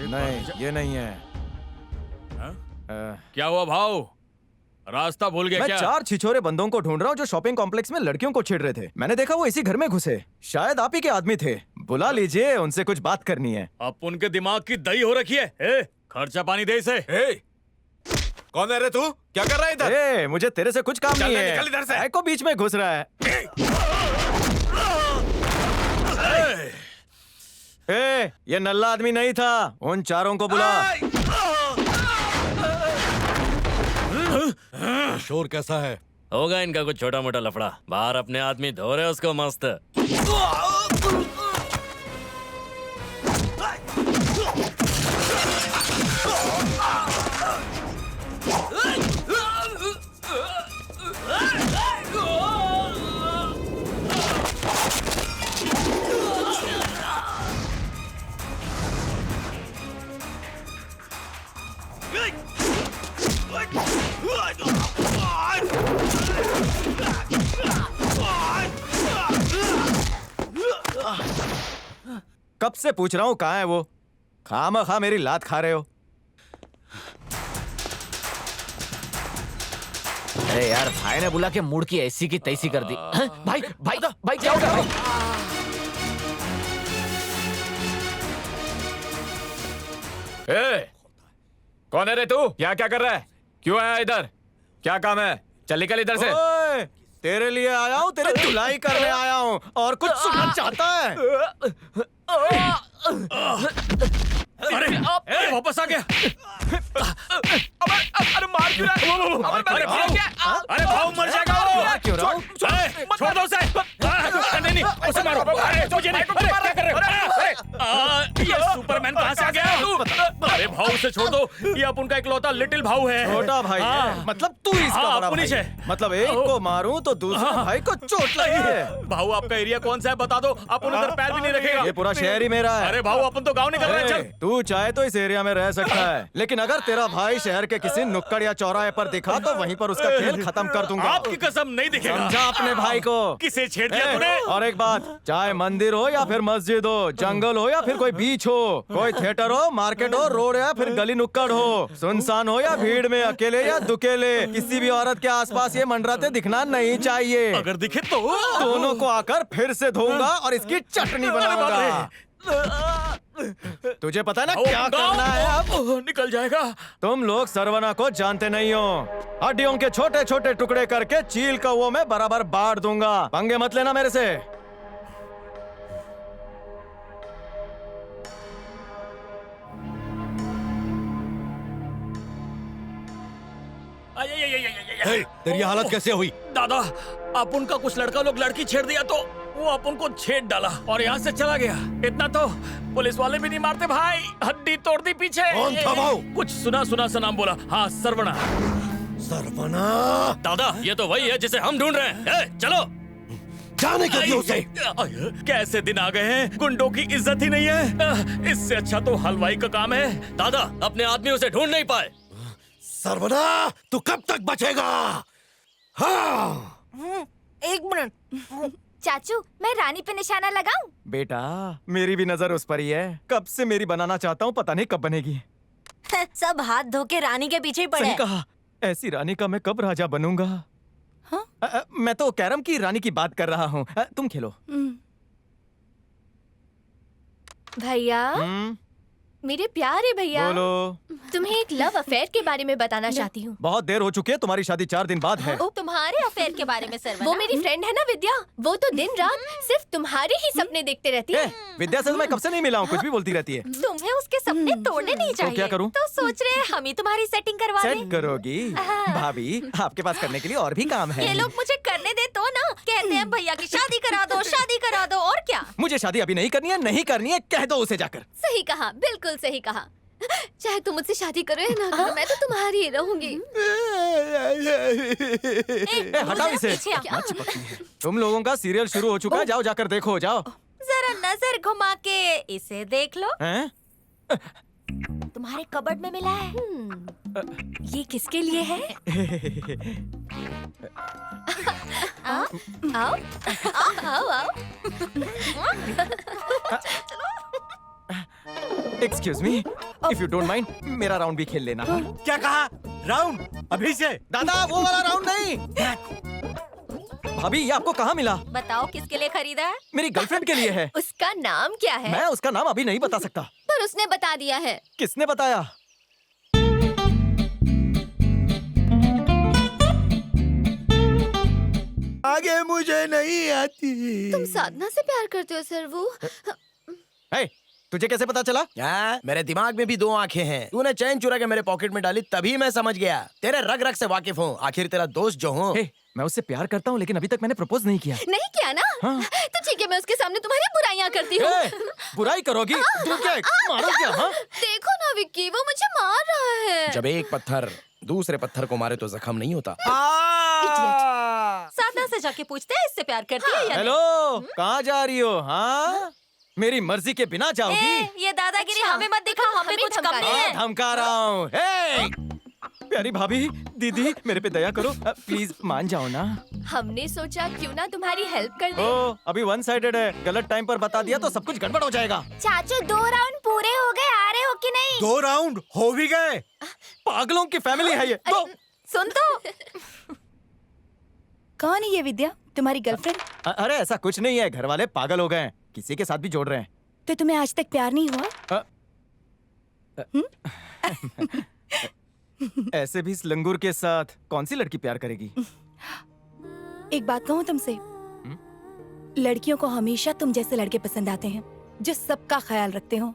नहीं ये नहीं है। क्या हुआ भाव? रास्ता भूल गया मैं क्या? 4 छिछोरे बंदों को ढूंढ रहा हूँ जो शॉपिंग कॉम्प्लेक्स में लड़कियों को छेड़ रहे थे। मैंने देखा वो इसी घर में घुसे। शायद आप ही के आदमी थे। बुला लीजिए, उनसे कुछ बात करनी है। अब उनके दिमाग की दही हो रखी है। खर्चा पानी दे इसे। कौन है रे तू? क्या कर रहा है इधर? मुझे तेरे से कुछ काम नहीं है। निकल इधर से। काय को बीच में घुस रहा है? ये नल्ला आदमी नहीं था। उन चारों को बुला। शोर कैसा है? होगा इनका कुछ छोटा मोटा लफड़ा। बाहर अपने आदमी धो रहे उसको मस्त। कब से पूछ रहा हूँ कहाँ है वो? खामखा मेरी लात खा रहे हो। अरे यार, भाई ने बुला के मूड की ऐसी की तैसी कर दी। भाई भाई भाई क्या हो गया भाई? कौन है रे तू? क्या क्या कर रहा है? क्यों आया इधर? क्या काम है? चल निकल इधर से। ओए, तेरे लिए आया हूँ, तेरी धुलाई करने आया हूँ। और कुछ सुनना चाहता है? अरे वापस आ गया। अरे मार क्यों रहा है? अरे भाव मर जाएगा वो। क्यों रहा हूँ? छोड़ दो उसे। नहीं उसे मारो। अरे मुझे नहीं। अरे क्या कर रहे हो? ये सुपरमैन कहाँ से आ गया? अरे भाव उसे छोड़ दो। ये अपन का इकलौता लिटिल भाव है। छोटा भाई है। मतलब तू इसका बड़ा भाई है। मतलब एक को मारूं तो दूसरे भाई को चोट लगी है। भाऊ आपका एरिया कौन सा है बता दो। अपन उधर पैर भी नहीं रखेगा। ये पूरा शहर ही मेरा है। अरे भाऊ अपन तो गाँव निकल रहे हैं। चल तू चाहे तो इस एरिया में रह सकता है, लेकिन अगर तेरा भाई शहर के किसी नुक्कड़ या चौराहे पर दिखा तो वहीं पर उसका खेल खत्म कर दूंगा। आपकी कसम नहीं दिखेगा। समझा अपने भाई को? किसे छेड़ दिया तूने? और एक बात, चाहे मंदिर हो या फिर मस्जिद हो, जंगल हो या फिर कोई बीच हो, कोई थिएटर हो, मार्केट हो, रोड या फिर गली नुक्कड़ हो, सुनसान हो या भीड़ में, अकेले या दुकेले, किसी भी औरत के आसपास ये मंडराते दिखना नहीं चाहिए। अगर दिखे तो दोनों को आकर फिर से धोऊंगा और इसकी चटनी बनाऊंगा। तुझे पता है ना क्या करना है? अब निकल जाएगा। तुम लोग सरवना को जानते नहीं हो। हड्डियों के छोटे छोटे टुकड़े करके चील कौवों में बराबर बांट दूंगा। पंगे मत लेना मेरे से। तेरी हालत कैसे हुई? दादा अपन का कुछ लड़का लोग लड़की छेड़ दिया तो वो अपन को छेड़ डाला और यहाँ से चला गया। इतना तो पुलिस वाले भी नहीं मारते भाई। हड्डी तोड़ दी पीछे। कौन था वो? कुछ सुना सुना सा नाम बोला। हाँ सरवना। सरवना? दादा ये तो वही है जिसे हम ढूंढ रहे हैं। चलो जाने क्यों दिया उसे? कैसे दिन आ गए हैं, गुंडों की इज्जत ही नहीं है। इससे अच्छा तो हलवाई का काम है। दादा अपने आदमी उसे ढूंढ नहीं पाए। सरवना तू कब तक बचेगा? हाँ। एक मिनट चाचू, मैं रानी पे निशाना लगाऊं? बेटा मेरी भी नजर उस पर ही है। कब से मेरी बनाना चाहता हूँ, पता नहीं कब बनेगी। सब हाथ धो के रानी के पीछे ही पड़े। सही कहा। ऐसी रानी का मैं कब राजा बनूंगा? हाँ? मैं तो कैरम की रानी की बात कर रहा हूँ। तुम खेलो। भैया मेरे प्यारे भैया, बोलो। तुम्हें एक लव अफेयर के बारे में बताना चाहती हूँ। बहुत देर हो चुकी है, तुम्हारी शादी 4 दिन बाद है। ओ, तुम्हारे अफेयर के बारे में सरवना? वो मेरी फ्रेंड है ना विद्या, वो तो दिन रात सिर्फ तुम्हारे ही सपने देखते रहती है। विद्या से तो मैं कब से नहीं मिला हूँ, कुछ भी बोलती रहती है। तुम्हें उसके सपने तोड़ने नहीं चाहिए। तो क्या करूँ? तो सोच रहे हैं हम ही तुम्हारी सेटिंग करवा दें। सेट करोगी? भाभी आपके पास करने के लिए और भी काम है। ये लोग मुझे करने दे तो ना, कहते हैं भैया की शादी करा दो, शादी करा दो। और क्या? मुझे शादी अभी नहीं करनी है, नहीं करनी है, कह दो उसे जाकर। सही कहा, बिल्कुल सही कहा। चाहे तुम मुझसे शादी करो या ना करो, मैं तो तुम्हारी ही रहूंगी। हटाओ इसे। क्या? तुम लोगों का सीरियल शुरू हो चुका है, जाओ जाकर देखो जाओ। जरा नजर घुमा के इसे देख लो। हैं? तुम्हारे कबर्ड में मिला है। ये किसके लिए है? आओ आओ आओ आओ। Excuse me, if you don't mind मेरा राउंड भी खेल लेना। हाँ? क्या कहा? राउंड अभी से? दादा वो वाला राउंड नहीं। भाभी ये आपको कहाँ मिला? बताओ किसके लिए खरीदा है? मेरी गर्लफ्रेंड के लिए है। उसका नाम क्या है? मैं उसका नाम अभी नहीं बता सकता। पर उसने बता दिया है। किसने बताया? आगे मुझे नहीं आती। तुम साधना से प्यार करते हो सर्वू? हे, तुझे कैसे पता चला? क्या? मेरे दिमाग में भी दो आंखें हैं। तूने चैन चुरा के मेरे पॉकेट में डाली तभी मैं समझ गया। तेरे रग रग से वाकिफ हूँ। आखिर तेरा दोस्त जो हूँ। हे, मैं उससे प्यार करता हूँ लेकिन अभी तक मैंने प्रपोज नहीं किया। नहीं किया ना? हाँ। तो ठीक है, मैं उसके सामने तुम्हारी बुराइयां करती हूँ। हे, बुराई करोगी? तू क्या मारो क्या? हाँ? देखो ना विक्की, वो मुझे मार रहा है। जब एक पत्थर दूसरे पत्थर को मारे तो जख्म नहीं होता। साधना से जाके पूछते हैं इससे प्यार करती है या नहीं? हेलो, कहाँ जा रही हो? हाँ, मेरी मर्जी के बिना जाओगी? ये दादागिरी हमें मत दिखाओ, हमें कुछ कम नहीं है। धमका रहा हूँ। हे, प्यारी भाभी, दीदी मेरे पे दया करो, प्लीज मान जाओ ना। हमने सोचा क्यों ना तुम्हारी हेल्प कर दे। ओ, अभी वन साइडेड है। गलत टाइम पर बता दिया तो सब कुछ गड़बड़ हो जाएगा। चाचू 2 राउंड पूरे हो गए, आ रहे हो कि नहीं? 2 राउंड हो भी गए। पागलों की फैमिली है ये। तो सुन तो। कौन है ये विद्या? तुम्हारी गर्लफ्रेंड? अरे ऐसा कुछ नहीं है, घर वाले पागल हो गए हैं, किसी के साथ भी जोड़ रहे हैं। तो तुम्हें आज तक प्यार नहीं हुआ? ऐसे भी इस लंगूर के साथ कौन सी लड़की प्यार करेगी? एक बात कहूँ तुमसे, लड़कियों को हमेशा तुम जैसे लड़के पसंद आते हैं जो सबका ख्याल रखते हो।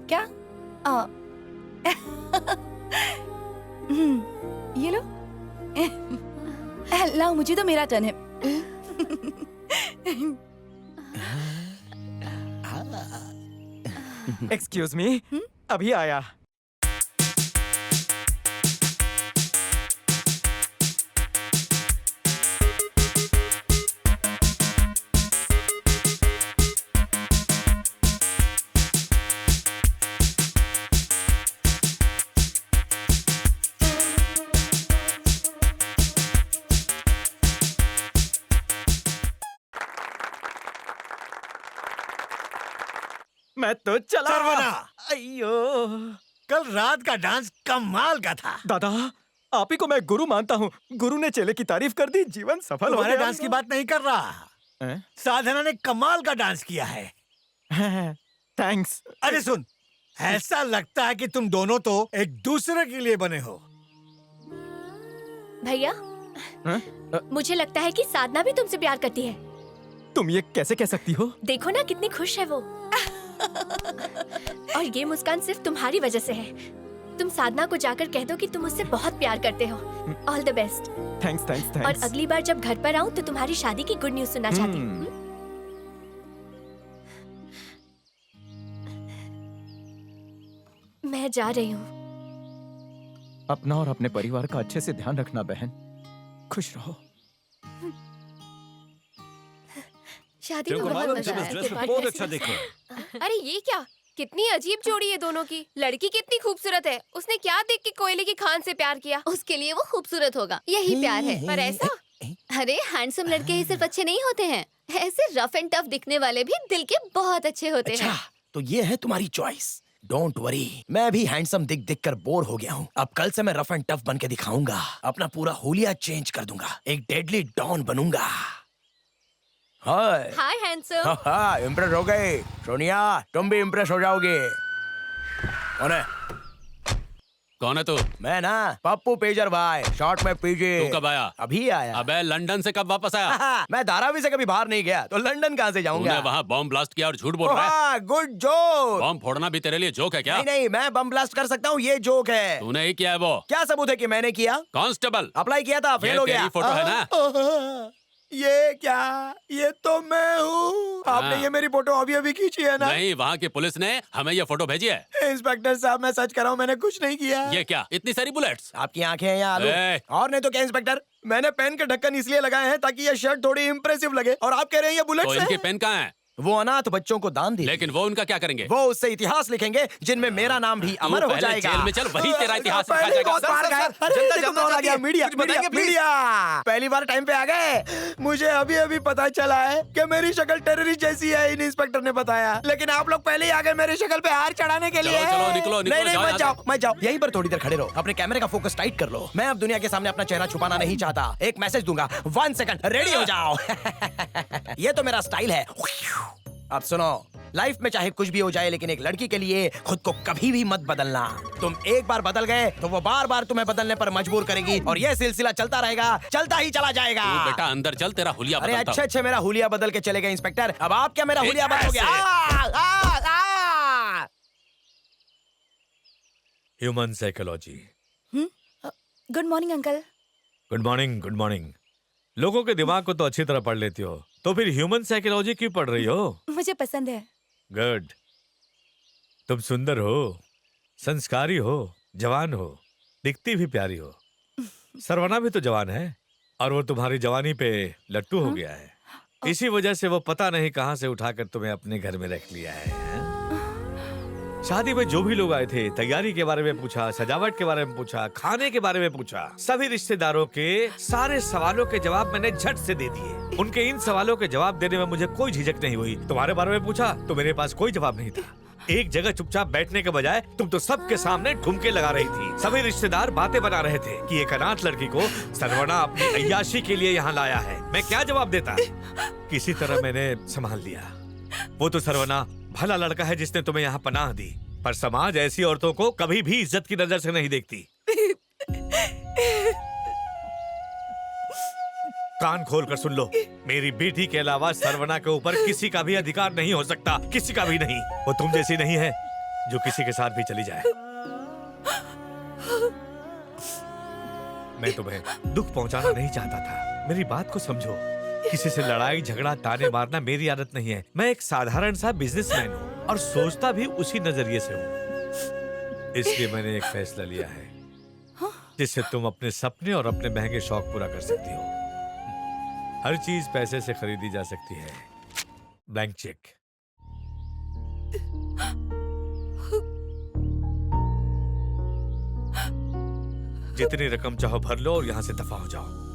क्या? ये लो। लाओ, मुझे तो मेरा टर्न है। एक्सक्यूज मी, अभी आया। मैं तो चला। सर्वना! अయ్యో, कल रात का डांस कमाल का था। दादा आप ही को मैं गुरु मानता हूँ। गुरु ने चेले की तारीफ कर दी, जीवन सफल हो तुम्हारे गया। डांस की बात नहीं कर रहा। साधना ने कमाल का डांस किया है। थैंक्स। अरे सुन, ऐसा लगता है कि तुम दोनों तो एक दूसरे के लिए बने हो। भैया, मुझे लगता है कि साधना भी तुमसे प्यार करती है। तुम ये कैसे कह सकती हो? देखो ना कितनी खुश है वो। और ये मुस्कान सिर्फ तुम्हारी वजह से है। तुम साधना को जाकर कह दो कि तुम उससे बहुत प्यार करते हो। All the best. Thanks thanks और थैंक्स। अगली बार जब घर पर आऊँ तो तुम्हारी शादी की गुड न्यूज सुनना चाहती हूँ। मैं जा रही हूँ। अपना और अपने परिवार का अच्छे से ध्यान रखना बहन। खुश रहो। शादी में बहुत मजा आया। बहुत अच्छा देखो। अरे ये क्या, कितनी अजीब जोड़ी है दोनों की। लड़की कितनी खूबसूरत है, उसने क्या देख के कोयले की खान से प्यार किया? उसके लिए वो खूबसूरत होगा, यही प्यार है। पर ऐसा? अरे हैंडसम लड़के ही सिर्फ अच्छे नहीं होते हैं, ऐसे रफ एंड टफ दिखने वाले भी दिल के बहुत अच्छे होते हैं। तो ये है तुम्हारी चॉइस। डोंट वरी, मैं भी हैंडसम दिख दिख कर बोर हो गया हूँ। अब कल से मैं रफ एंड टफ बन के दिखाऊंगा। अपना पूरा हुलिया चेंज कर दूंगा, एक डेडली डॉन बनूंगा। हाय हाय हैंडसम। इम्प्रेस हो गए सोनिया, तुम भी इम्प्रेस हो जाओगे। कौन है तू? मैं ना पप्पू पेजर भाई, शॉर्ट में पीजे। तू कब आया? अभी आया। अबे लंदन से कब वापस आया? मैं धारावी से कभी बाहर नहीं गया तो लंदन कहाँ से जाऊंगा? तूने वहाँ बॉम्ब ब्लास्ट किया और झूठ बोल रहा है। Good joke. बॉम्ब फोड़ना भी तेरे लिए जोक है क्या? नहीं नहीं, मैं बम ब्लास्ट कर सकता हूँ, ये जोक है। तूने ही किया है वो। क्या सबूत है कि मैंने किया? कांस्टेबल अप्लाई किया था, फेल हो गया। तेरी फोटो है ना? ये क्या? ये तो मैं हूँ। आपने ये मेरी फोटो अभी अभी खींची है ना? नहीं, वहाँ की पुलिस ने हमें ये फोटो भेजी है। इंस्पेक्टर साहब, मैं सच कर रहा हूँ, मैंने कुछ नहीं किया। ये क्या, इतनी सारी बुलेट्स? आपकी आंखें हैं या आलू? ए! और नहीं तो क्या इंस्पेक्टर, मैंने पेन के ढक्कन इसलिए लगाए हैं ताकि ये शर्ट थोड़ी इम्प्रेसिव लगे, और आप कह रहे हैं ये तो बुलेट्स इनकी हैं? पेन कहाँ है? वो अनाथ बच्चों को दान दी। लेकिन वो उनका क्या करेंगे? वो उससे इतिहास लिखेंगे जिनमें मेरा नाम भी अमर हो पहले जाएगा। जेल में चल, वही तेरा इतिहास लिखा पहले जाएगा। बहुत मार खाया। अरे, जनता देखो जानना कौन आ चाहती गया, है। मीडिया कुछ बताएंगे, मीडिया please? मीडिया। पहली बार टाइम पे आ गए। मुझे अभी अभी पता चला है कि मेरी शक्ल टेररिस्ट जैसी है, इन इंस्पेक्टर ने बताया। लेकिन आप लोग पहले ही आ गए मेरी शक्ल पे हार चढ़ाने के लिए। चलो, निकलो, नहीं नहीं, जाओ मत यहाँ जाओ मत जाओ, यहीं पर थोड़ी देर खड़े रहो। अपने कैमरे का फोकस टाइट कर लो। मैं अब दुनिया के सामने अपना चेहरा छुपाना नहीं चाहता। एक मैसेज दूंगा, 1 सेकंड, रेडी हो जाओ। ये तो मेरा स्टाइल है। अब सुनो, लाइफ में चाहे कुछ भी हो जाए, लेकिन एक लड़की के लिए खुद को कभी भी मत बदलना। तुम एक बार बदल गए तो वो बार बार तुम्हें बदलने पर मजबूर करेगी, और ये सिलसिला चलता रहेगा, चलता ही चला जाएगा। बेटा अंदर चल, तेरा हुलिया अरे बदलता हूं। अच्छे मेरा हुलिया बदल के चले गए इंस्पेक्टर। अब आप क्या मेरा हुलिया बदलोगे? Human psychology. Good morning uncle. Good morning, good morning. लोगों के दिमाग को तो अच्छी तरह पढ़ लेती हो, तो फिर ह्यूमन साइकोलॉजी क्यों पढ़ रही हो? मुझे पसंद है। गुड। तुम सुंदर हो, संस्कारी हो, जवान हो, दिखती भी प्यारी हो। सरवना भी तो जवान है, और वो तुम्हारी जवानी पे लट्टू हो गया है। इसी वजह से वो पता नहीं कहां से उठाकर तुम्हें अपने घर में रख लिया है। शादी में जो भी लोग आए थे, तैयारी के बारे में पूछा, सजावट के बारे में पूछा, खाने के बारे में पूछा। सभी रिश्तेदारों के सारे सवालों के जवाब मैंने झट से दे दिए। उनके इन सवालों के जवाब देने में मुझे कोई झिझक नहीं हुई। तुम्हारे बारे में पूछा तो मेरे पास कोई जवाब नहीं था। एक जगह चुपचाप बैठने के बजाय तुम तो सबके सामने ठुमके लगा रही थी। सभी रिश्तेदार बातें बना रहे थे कि एक अनाथ लड़की को सरवना अपनी अय्याशी के लिए यहाँ लाया है। मैं क्या जवाब देता? किसी तरह मैंने संभाल लिया। वो तो सरवना भला लड़का है जिसने तुम्हें यहाँ पनाह दी, पर समाज ऐसी औरतों को कभी भी इज्जत की नजर से नहीं देखती। कान खोल कर सुन लो, मेरी बेटी के अलावा सरवना के ऊपर किसी का भी अधिकार नहीं हो सकता, किसी का भी नहीं। वो तुम जैसी नहीं है जो किसी के साथ भी चली जाए। मैं तुम्हें दुख पहुंचाना नहीं चाहता था, मेरी बात को समझो। किसी से लड़ाई झगड़ा ताने मारना मेरी आदत नहीं है। मैं एक साधारण सा बिजनेसमैन हूँ और सोचता भी उसी नजरिए से हूँ। इसलिए मैंने एक फैसला लिया है जिससे तुम अपने सपने और अपने महंगे शौक पूरा कर सकती हो। हर चीज पैसे से खरीदी जा सकती है, ब्लैंक चेक। जितनी रकम चाहो भर लो और यहाँ से दफा हो जाओ।